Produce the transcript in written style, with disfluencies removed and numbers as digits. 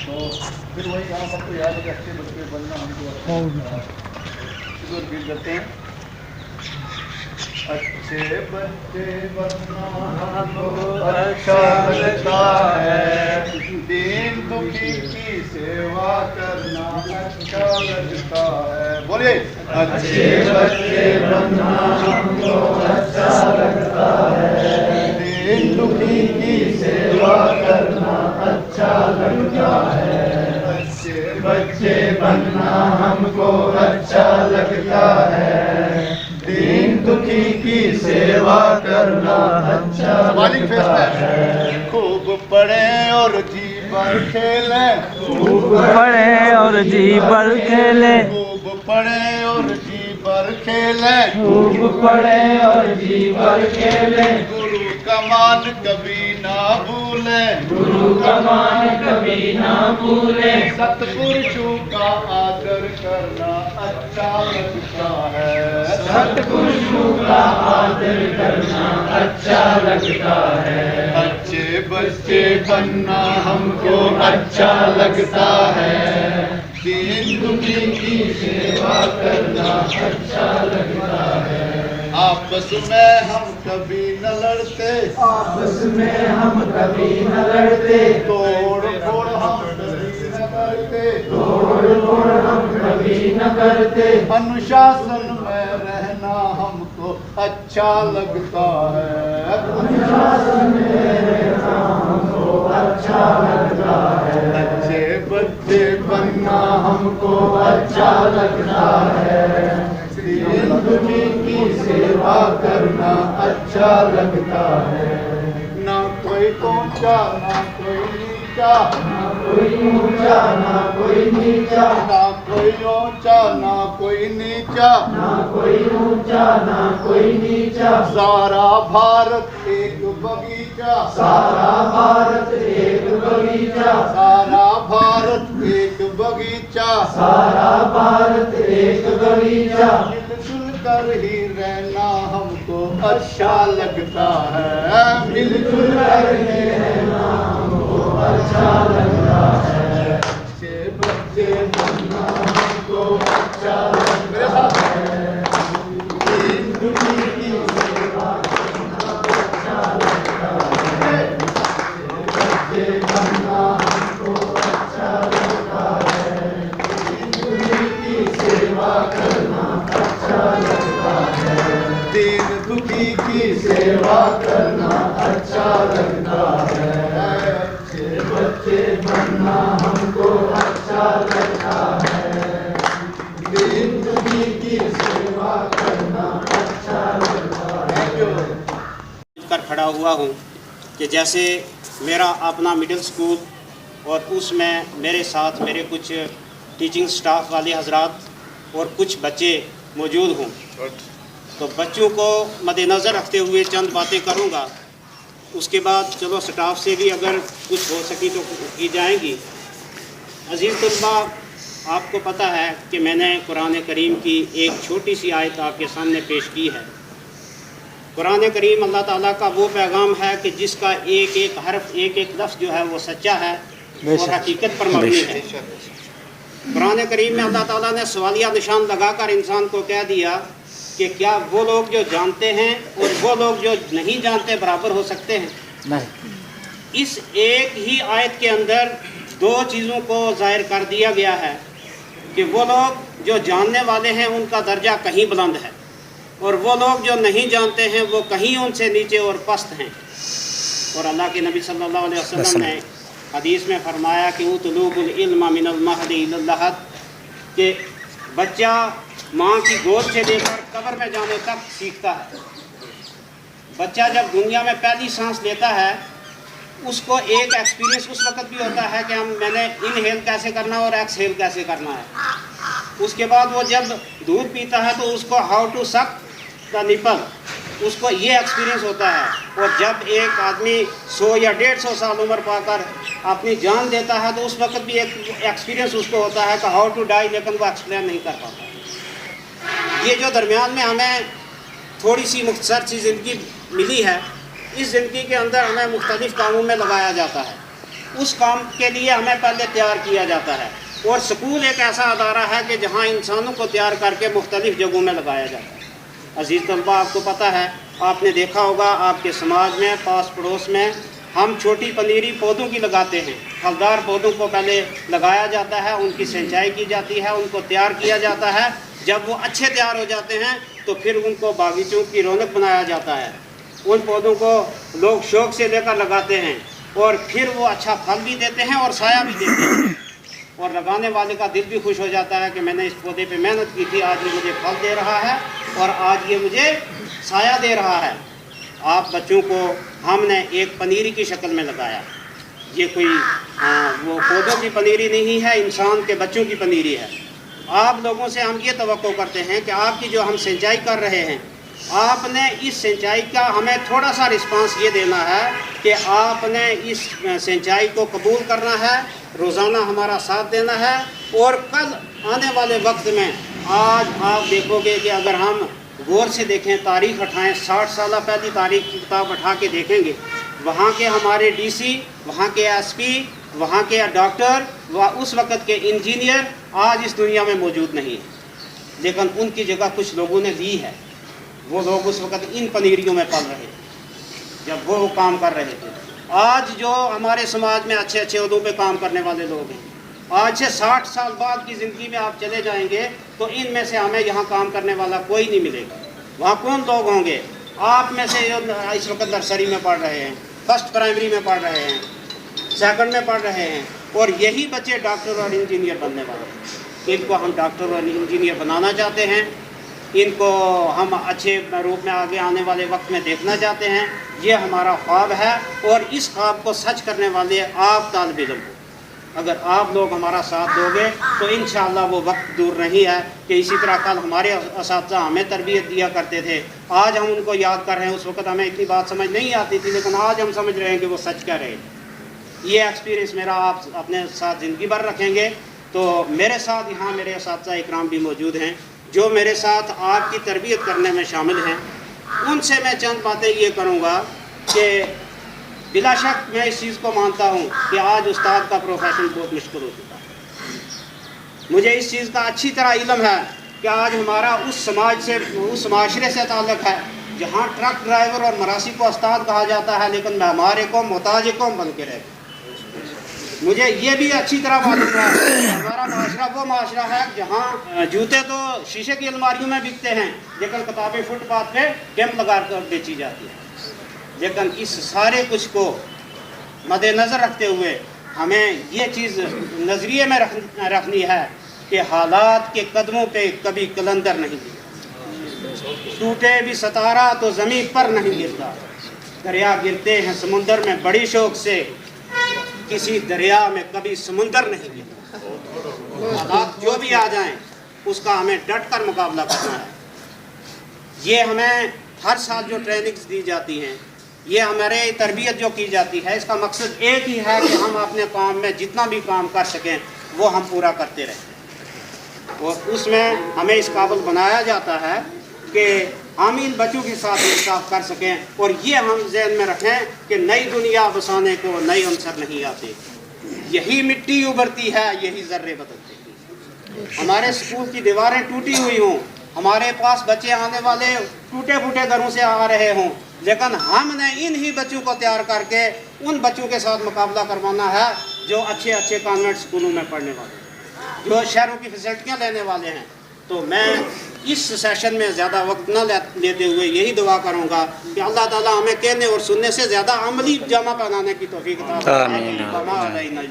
تو پھر وہی آپ سب کو یاد ہے کہ اچھے بچے بننا ہم کو فیل کرتے ہیں. اچھے بچے بننا ہم کو اچھا لگتا ہے, دین دکھی کی سیوا کرنا اچھا لگتا ہے. بولیے اچھے بچے بننا ہم کو اچھا لگتا ہے, دین دکھی کی سیوا کرنا اچھا لگتا ہے. اچھے بچے بننا ہم کو اچھا لگتا ہے, دین دکھی کی سیوا کرنا اچھا لگتا ہے. خوب پڑھیں اور جی بھر کھیلیں, خوب پڑھیں اور جی بھر کھیلیں, خوب پڑھیں اور جی بھر کھیلیں, خوب پڑھیں اور جی بھر کھیلیں, گرو کا مان کبھی نہ بھولیں, گرو کا مان کبھی نہ بھولیں, ست پرشوں کا آدر کرنا اچھا لگتا ہے. ست پرشوں کا آدر کرنا اچھا لگتا ہے. اچھے بچے بننا ہم کو اچھا لگتا ہے, دین دکھی کی سیوا کرنا اچھا لگتا ہے. آپس میں ہم کبھی نہ لڑتے, آپس میں ہم کبھی نہ لڑتے, توڑ پھوڑ ہم کبھی نہ کرتے, توڑ پھوڑ ہم کبھی نہ کرتے, انوشاسن میں رہنا ہم کو اچھا لگتا ہے. انوشاسن میں رہنا ہم کو اچھا لگتا ہے. اچھے بچے بننا ہم کو اچھا لگتا ہے, دین دکھی کی سیوا کرنا اچھا لگتا ہے. نہ کوئی اونچا نہ کوئی نیچا, نہ کوئی اونچا نہ کوئی نیچا, نہ کوئی اونچا نہ کوئی نیچا, نہ کوئی اونچا نہ کوئی نیچا, سارا بھارت ایک بغیچہ, سارا بھارت ایک بغیچہ, سارا بھارت ایک بغیچہ, سارا بھارت ایک بغیچہ, مل جل کر ہی رہنا ہم کو اچھا لگتا ہے. مل جل کر ہی رہنا ہم کو اچھا لگتا ہے. اچھے بچے بننا ہم کو اچھا لگتا ہے, دین دکھی کی سیوا کرنا اچھا لگتا ہے. بچے بننا ہم کو اچھا لگتا ہے, دین کی سیوا کرنا اچھا لگتا ہے. دین دکھی کی سیوا کرنا اچھا لگتا ہے. اچھے بچے بننا ہم کو اچھا لگتا ہے, دین دکھی کی سیوا کرنا اچھا لگتا ہے. کر کھڑا ہوا ہوں کہ جیسے میرا اپنا مڈل سکول اور اس میں میرے ساتھ میرے کچھ ٹیچنگ سٹاف والے حضرات اور کچھ بچے موجود ہوں, تو بچوں کو مد نظر رکھتے ہوئے چند باتیں کروں گا. اس کے بعد چلو سٹاف سے بھی اگر کچھ ہو سکی تو کی جائیں گی. عزیز طلباء, آپ کو پتہ ہے کہ میں نے قرآن کریم کی ایک چھوٹی سی آیت آپ کے سامنے پیش کی ہے. قرآن کریم اللہ تعالیٰ کا وہ پیغام ہے کہ جس کا ایک ایک حرف ایک ایک لفظ جو ہے وہ سچا ہے اور حقیقت پر مبنی ہے. قرآن کریم میں اللہ تعالیٰ نے سوالیہ نشان لگا کر انسان کو کہہ دیا کہ کیا وہ لوگ جو جانتے ہیں اور وہ لوگ جو نہیں جانتے برابر ہو سکتے ہیں؟ نہیں. اس ایک ہی آیت کے اندر دو چیزوں کو ظاہر کر دیا گیا ہے کہ وہ لوگ جو جاننے والے ہیں ان کا درجہ کہیں بلند ہے, اور وہ لوگ جو نہیں جانتے ہیں وہ کہیں ان سے نیچے اور پست ہیں. اور اللہ کے نبی صلی اللہ علیہ وسلم نے حدیث میں فرمایا کہ اطلوب العلم من المہد الی اللحد, کہ بچہ ماں کی گود سے لے کر قبر میں جانے تک سیکھتا ہے. بچہ جب دنیا میں پہلی سانس لیتا ہے اس کو ایک ایکسپیرینس اس وقت بھی ہوتا ہے کہ میں نے انہیل کیسے کرنا اور ایکسہیل کیسے کرنا ہے. اس کے بعد وہ جب دودھ پیتا ہے تو اس کو ہاؤ ٹو سک دا نپل, اس کو یہ ایکسپیرینس ہوتا ہے. اور جب ایک آدمی 100 یا 150 سال عمر پا کر اپنی جان دیتا ہے تو اس وقت بھی ایک ایکسپیرینس اس کو ہوتا ہے کہ ہاؤ ٹو ڈائی, لیکن وہ ایکسپلین نہیں کر پاتا. یہ جو درمیان میں ہمیں تھوڑی سی مختصر سی زندگی ملی ہے, اس زندگی کے اندر ہمیں مختلف کاموں میں لگایا جاتا ہے. اس کام کے لیے ہمیں پہلے تیار کیا جاتا ہے، اور سکول ایک ایسا ادارہ ہے کہ جہاں انسانوں کو تیار کر کے مختلف جگہوں میں لگایا جاتا ہے۔ عزیز طلبہ، آپ کو پتہ ہے، آپ نے دیکھا ہوگا آپ کے سماج میں، پاس پڑوس میں ہم چھوٹی پنیری پودوں کی لگاتے ہیں۔ پھلدار پودوں کو پہلے لگایا جاتا ہے، ان کی سینچائی کی جاتی ہے، ان کو تیار کیا جاتا ہے۔ جب وہ اچھے تیار ہو جاتے ہیں تو پھر ان کو باغیچوں کی رونق بنایا جاتا ہے۔ ان پودوں کو لوگ شوق سے لے کر لگاتے ہیں، اور پھر وہ اچھا پھل بھی دیتے ہیں اور سایہ بھی دیتے ہیں، اور لگانے والے کا دل بھی خوش ہو جاتا ہے کہ میں نے اس پودے پہ محنت کی تھی، آج یہ مجھے پھل دے رہا ہے اور آج یہ مجھے سایہ دے رہا ہے۔ آپ بچوں کو ہم نے ایک پنیری کی شکل میں لگایا، یہ کوئی وہ پودوں کی پنیری نہیں ہے، انسان کے بچوں کی پنیری ہے۔ آپ لوگوں سے ہم یہ توقع کرتے ہیں کہ آپ کی جو ہم سینچائی کر رہے ہیں، آپ نے اس سینچائی کا ہمیں تھوڑا سا رسپانس یہ دینا ہے کہ آپ نے اس سینچائی کو قبول کرنا ہے، روزانہ ہمارا ساتھ دینا ہے، اور کل آنے والے وقت میں آج آپ دیکھو گے کہ اگر ہم غور سے دیکھیں، تاریخ اٹھائیں، 60 سالہ پہلی تاریخ کی کتاب اٹھا کے دیکھیں گے، وہاں کے ہمارے ڈی سی، وہاں کے ایس پی، وہاں کے ڈاکٹر و اس وقت کے انجینئر آج اس دنیا میں موجود نہیں ہیں، لیکن ان کی جگہ کچھ لوگوں نے لی ہے۔ وہ لوگ اس وقت ان پنیریوں میں پل رہے تھے جب وہ کام کر رہے تھے۔ آج جو ہمارے سماج میں اچھے اچھے عہدوں پہ کام کرنے والے لوگ ہیں، آج سے 60 سال بعد کی زندگی میں آپ چلے جائیں گے تو ان میں سے ہمیں یہاں کام کرنے والا کوئی نہیں ملے گا۔ وہاں کون لوگ ہوں گے؟ آپ میں سے جو اس وقت نرسری میں پڑھ رہے ہیں، فرسٹ پرائمری میں پڑھ رہے ہیں، سیکنڈ میں پڑھ رہے ہیں، اور یہی بچے ڈاکٹر اور انجینئر بننے والے ہیں۔ ان کو ہم ڈاکٹر اور انجینئر بنانا چاہتے ہیں، ان کو ہم اچھے روپ میں آگے آنے والے وقت میں دیکھنا چاہتے ہیں۔ یہ ہمارا خواب ہے، اور اس خواب کو سچ کرنے والے آپ طالب علم ہو۔ اگر آپ لوگ ہمارا ساتھ دو گے تو انشاءاللہ وہ وقت دور نہیں ہے کہ اسی طرح کل ہمارے اساتذہ ہمیں تربیت دیا کرتے تھے، آج ہم ان کو یاد کر رہے ہیں۔ اس وقت ہمیں اتنی بات سمجھ نہیں آتی تھی، لیکن آج ہم سمجھ رہے ہیں کہ وہ سچ کہہ رہے ہیں۔ یہ ایکسپیرینس میرا آپ اپنے ساتھ زندگی بھر رکھیں گے۔ تو میرے ساتھ یہاں میرے اساتذہ اکرام بھی موجود ہیں جو میرے ساتھ آپ کی تربیت کرنے میں شامل ہیں۔ ان سے میں چند باتیں یہ کروں گا کہ بلا شک میں اس چیز کو مانتا ہوں کہ آج استاد کا پروفیشن بہت مشکل ہو چکا ہے۔ مجھے اس چیز کا اچھی طرح علم ہے کہ آج ہمارا اس سماج سے، اس معاشرے سے تعلق ہے جہاں ٹرک ڈرائیور اور مراسی کو استاد کہا جاتا ہے، لیکن ہمارے کو محتاج قوم بن کے رہتے۔ مجھے یہ بھی اچھی طرح معلوم ہے ہمارا معاشرہ وہ معاشرہ ہے جہاں جوتے تو شیشے کی الماریوں میں بکتے ہیں، لیکن کتابیں فٹ پاتھ پہ کیمپ لگا کر بیچی جاتی ہیں۔ لیکن اس سارے کچھ کو مد نظر رکھتے ہوئے ہمیں یہ چیز نظریے میں رکھنی ہے کہ حالات کے قدموں پہ کبھی قلندر نہیں گرتا، ٹوٹے بھی ستارہ تو زمین پر نہیں گرتا، دریا گرتے ہیں سمندر میں بڑی شوق سے، کسی دریا میں کبھی سمندر نہیں گرتا۔ حالات جو بھی آ جائیں اس کا ہمیں ڈٹ کر مقابلہ کرنا ہے۔ یہ ہمیں ہر سال جو ٹریننگز دی جاتی ہیں، یہ ہمارے تربیت جو کی جاتی ہے، اس کا مقصد ایک ہی ہے کہ ہم اپنے کام میں جتنا بھی کام کر سکیں وہ ہم پورا کرتے رہیں، اور اس میں ہمیں اس قابل بنایا جاتا ہے کہ ہم ان بچوں کے ساتھ انصاف کر سکیں، اور یہ ہم ذہن میں رکھیں کہ نئی دنیا بسانے کو نئے عنصر نہیں آتے، یہی مٹی ابھرتی ہے، یہی ذرے بدلتے ہیں۔ ہمارے سکول کی دیواریں ٹوٹی ہوئی ہوں، ہمارے پاس بچے آنے والے ٹوٹے پھوٹے گھروں سے آ رہے ہوں، لیکن ہم نے انہی بچوں کو تیار کر کے ان بچوں کے ساتھ مقابلہ کروانا ہے جو اچھے اچھے کانوینٹ سکولوں میں پڑھنے والے ہیں، جو شہروں کی فیسلٹیاں لینے والے ہیں۔ تو میں اس سیشن میں زیادہ وقت نہ لیتے ہوئے یہی دعا کروں گا کہ اللہ تعالیٰ ہمیں کہنے اور سننے سے زیادہ عملی جامہ پہنانے کی توفیق عطا فرمائے۔